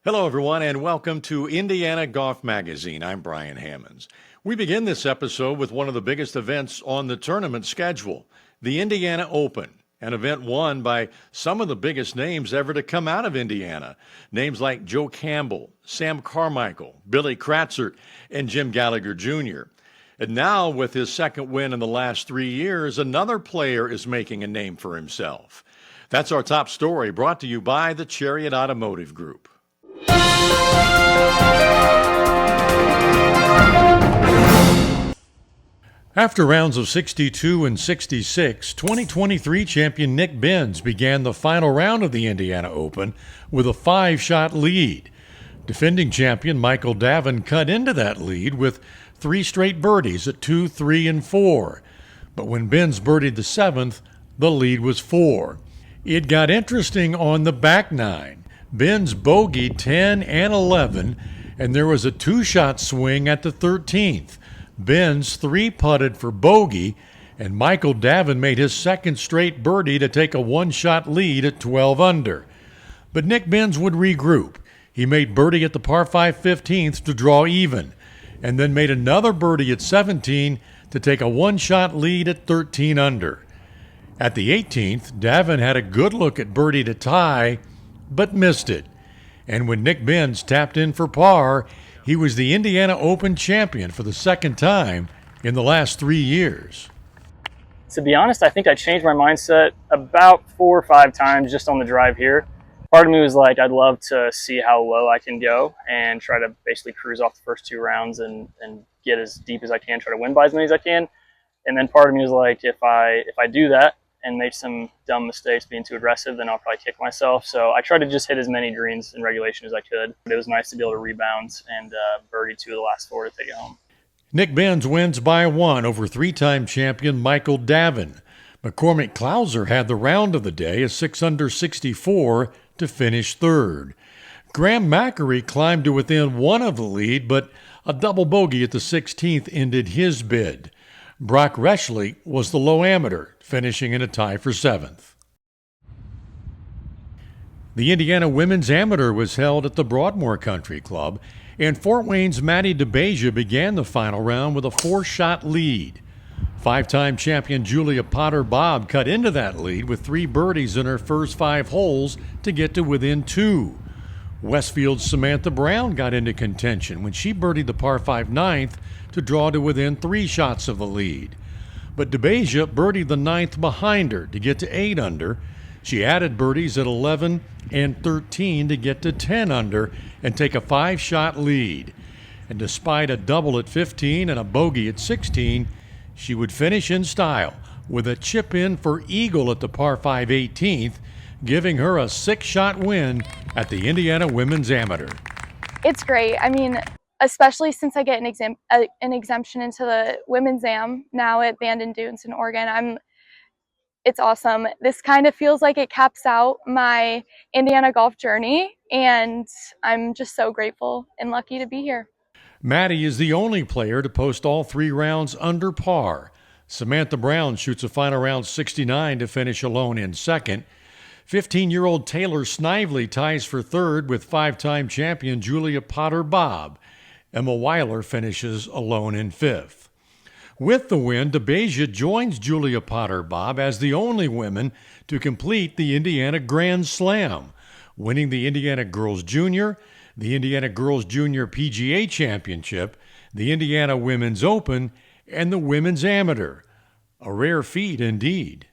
Hello, everyone, and welcome to Indiana Golf Magazine. I'm Brian Hammonds. We begin this episode with one of the biggest events on the tournament schedule, the Indiana Open, an event won by some of the biggest names ever to come out of Indiana. Names like Joe Campbell, Sam Carmichael, Billy Kratzert, and Jim Gallagher Jr. And now, with his second win in the last 3 years, another player is making a name for himself. That's our top story, brought to you by the Chariot Automotive Group. After rounds of 62 and 66, 2023 champion Nick Bienz began the final round of the Indiana Open with a 5-shot lead. Defending champion Michael Davin cut into that lead with 3 straight birdies at 2, 3, and 4. But when Bienz birdied the 7th, the lead was 4. It got interesting on the back 9. Bienz bogeyed 10 and 11, and there was a 2-shot swing at the 13th. Bienz 3-putted for bogey, and Michael Davin made his second straight birdie to take a 1-shot lead at 12 under. But Nick Bienz would regroup. He made birdie at the par 5 15th to draw even, and then made another birdie at 17 to take a 1-shot lead at 13 under. At the 18th, Davin had a good look at birdie to tie, but missed it. And when Nick Bienz tapped in for par, he was the Indiana Open champion for the second time in the last 3 years. To be honest, I think I changed my mindset about 4 or 5 times just on the drive here. Part of me was like, I'd love to see how low I can go and try to basically cruise off the first 2 rounds and get as deep as I can, try to win by as many as I can. And then part of me was like, if I do that and make some dumb mistakes being too aggressive, then I'll probably kick myself. So I tried to just hit as many greens in regulation as I could. But it was nice to be able to rebound and birdie 2 of the last 4 to take it home. Nick Bienz wins by 1 over 3-time champion Michael Davin. McCormick Clouser had the round of the day, a 6 under 64 to finish third. Graham Mackery climbed to within 1 of the lead, but a double bogey at the 16th ended his bid. Brock Reschle was the low amateur, finishing in a tie for 7th. The Indiana Women's Amateur was held at the Broadmoor Country Club, and Fort Wayne's Madi Dabagia began the final round with a 4-shot lead. 5-time champion Julia Potter-Bobb cut into that lead with 3 birdies in her first 5 holes to get to within 2. Westfield's Samantha Brown got into contention when she birdied the par 5 9th to draw to within 3 shots of the lead. But Dabagia birdied the 9th behind her to get to 8 under. She added birdies at 11 and 13 to get to 10 under and take a 5-shot lead. And despite a double at 15 and a bogey at 16, she would finish in style with a chip in for eagle at the par 5 18th, giving her a 6-shot win at the Indiana Women's Amateur. It's great. I mean, especially since I get an exemption into the Women's Am now at Bandon Dunes in Oregon. It's awesome. This kind of feels like it caps out my Indiana golf journey, and I'm just so grateful and lucky to be here. Maddie is the only player to post all 3 rounds under par. Samantha Brown shoots a final round 69 to finish alone in second. 15-year-old Taylor Snively ties for third with 5-time champion Julia Potter-Bobb. Emma Weiler finishes alone in fifth. With the win, Dabagia joins Julia Potter-Bobb as the only women to complete the Indiana Grand Slam, winning the Indiana Girls Junior, the Indiana Girls Junior PGA Championship, the Indiana Women's Open, and the Women's Amateur. A rare feat indeed.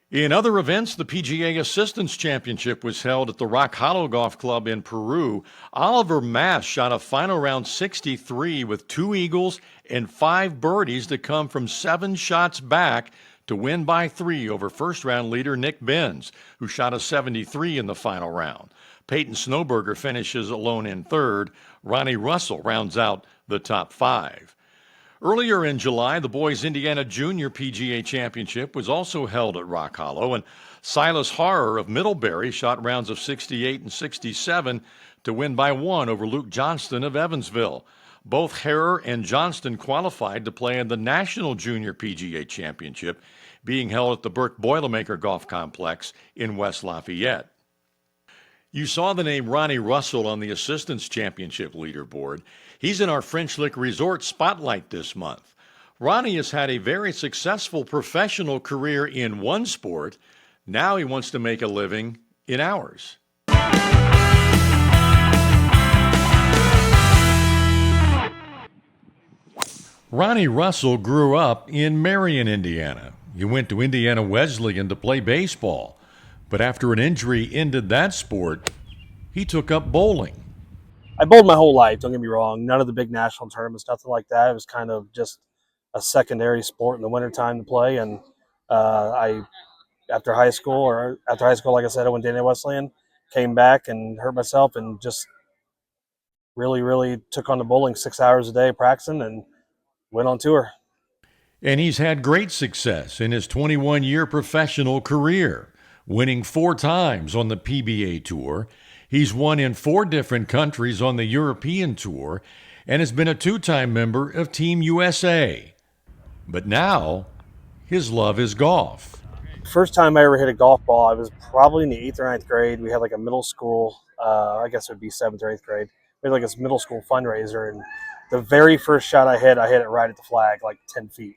In other events, the PGA Assistants Championship was held at the Rock Hollow Golf Club in Peru. Oliver Mass shot a final round 63 with 2 eagles and 5 birdies to come from 7 shots back to win by 3 over first-round leader Nick Bienz, who shot a 73 in the final round. Peyton Snowberger finishes alone in third. Ronnie Russell rounds out the top 5. Earlier in July, the Boys Indiana Junior PGA Championship was also held at Rock Hollow, and Silas Harrer of Middlebury shot rounds of 68 and 67 to win by 1 over Luke Johnston of Evansville. Both Harrer and Johnston qualified to play in the National Junior PGA Championship, being held at the Burke Boilermaker Golf Complex in West Lafayette. You saw the name Ronnie Russell on the Assistants Championship leaderboard. He's in our French Lick Resort Spotlight this month. Ronnie has had a very successful professional career in one sport. Now he wants to make a living in ours. Ronnie Russell grew up in Marion, Indiana. He went to Indiana Wesleyan to play baseball. But after an injury ended that sport, he took up bowling. I bowled my whole life, don't get me wrong. None of the big national tournaments, nothing like that. It was kind of just a secondary sport in the wintertime to play. And after high school, like I said, I went to Indiana Wesleyan, came back and hurt myself and just really, really took on the bowling 6 hours a day practicing and went on tour. And he's had great success in his 21-year professional career, winning 4 times on the PBA Tour. He's won in 4 different countries on the European Tour and has been a 2-time member of Team USA. But now, his love is golf. First time I ever hit a golf ball, I was probably in the 8th or 9th grade. We had like a middle school, I guess it would be 7th or 8th grade. We had like this middle school fundraiser, and the very first shot I hit it right at the flag, like 10 feet.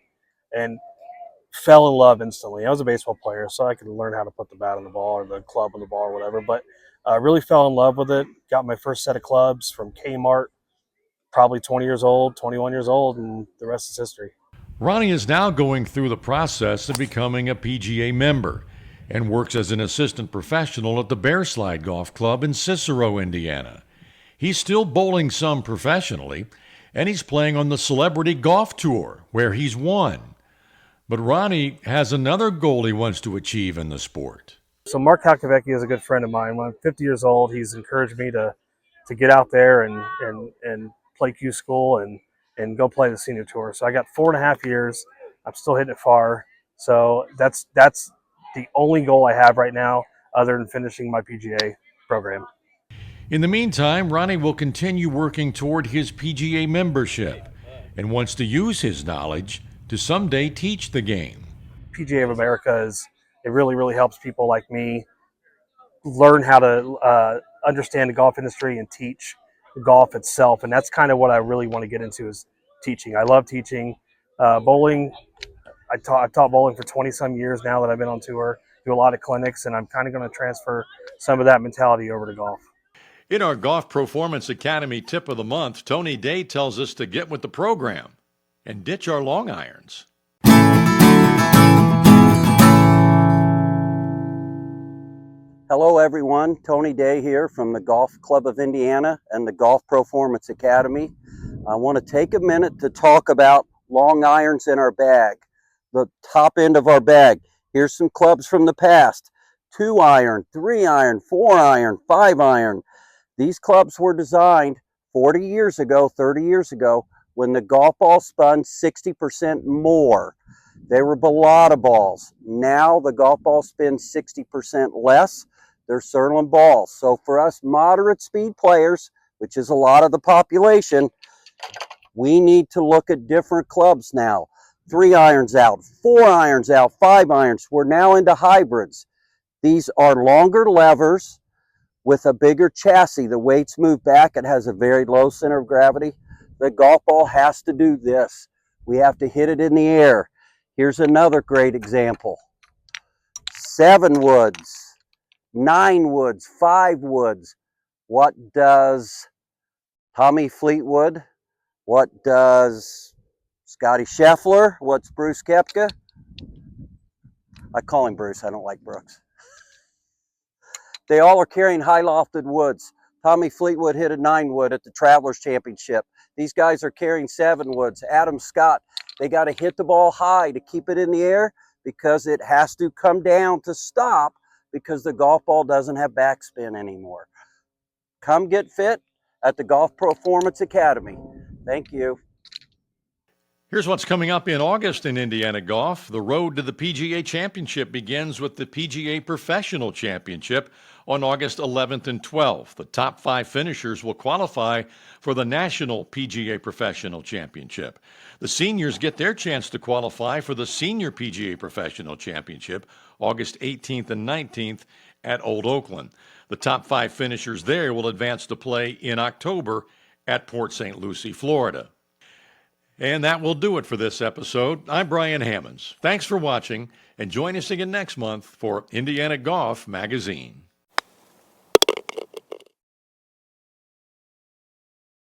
And fell in love instantly. I was a baseball player, so I could learn how to put the bat on the ball or the club on the ball or whatever. But really fell in love with it. Got my first set of clubs from Kmart, probably 20 years old, 21 years old, and the rest is history. Ronnie is now going through the process of becoming a PGA member and works as an assistant professional at the Bear Slide Golf Club in Cicero, Indiana. He's still bowling some professionally, and he's playing on the Celebrity Golf Tour, where he's won. But Ronnie has another goal he wants to achieve in the sport. So Mark Calcavecchia is a good friend of mine. When I'm 50 years old, he's encouraged me to get out there and play Q school and go play the senior tour. So I got 4.5 years. I'm still hitting it far. So that's the only goal I have right now other than finishing my PGA program. In the meantime, Ronnie will continue working toward his PGA membership and wants to use his knowledge to someday teach the game. PGA of America it really, really helps people like me learn how to understand the golf industry and teach golf itself. And that's kind of what I really want to get into is teaching. I love teaching. Bowling, I've taught bowling for 20 some years now that I've been on tour, do a lot of clinics, and I'm kind of going to transfer some of that mentality over to golf. In our Golf Performance Academy tip of the month, Tony Day tells us to get with the program and ditch our long irons. Hello everyone, Tony Day here from the Golf Club of Indiana and the Golf Performance Academy. I want to take a minute to talk about long irons in our bag, the top end of our bag. Here's some clubs from the past: 2 iron, 3 iron, 4 iron, 5 iron. These clubs were designed 40 years ago, 30 years ago, when the golf ball spun 60% more. They were balata balls. Now the golf ball spins 60% less. They're Surlyn balls. So for us moderate speed players, which is a lot of the population, we need to look at different clubs now. 3 irons out, 4 irons out, 5 irons. We're now into hybrids. These are longer levers with a bigger chassis. The weights move back. It has a very low center of gravity. The golf ball has to do this. We have to hit it in the air. Here's another great example. 7 woods, 9 woods, 5 woods. What does Tommy Fleetwood? What does Scotty Scheffler? What's Bruce Koepka? I call him Bruce. I don't like Brooks. They all are carrying high lofted woods. Tommy Fleetwood hit a 9 wood at the Travelers Championship. These guys are carrying 7 woods. Adam Scott, they got to hit the ball high to keep it in the air because it has to come down to stop because the golf ball doesn't have backspin anymore. Come get fit at the Golf Performance Academy. Thank you. Here's what's coming up in August in Indiana golf. The road to the PGA Championship begins with the PGA Professional Championship on August 11th and 12th. The top 5 finishers will qualify for the National PGA Professional Championship. The seniors get their chance to qualify for the Senior PGA Professional Championship August 18th and 19th at Old Oakland. The top 5 finishers there will advance to play in October at Port St. Lucie, Florida. And that will do it for this episode. I'm Brian Hammonds. Thanks for watching, and join us again next month for Indiana Golf Magazine.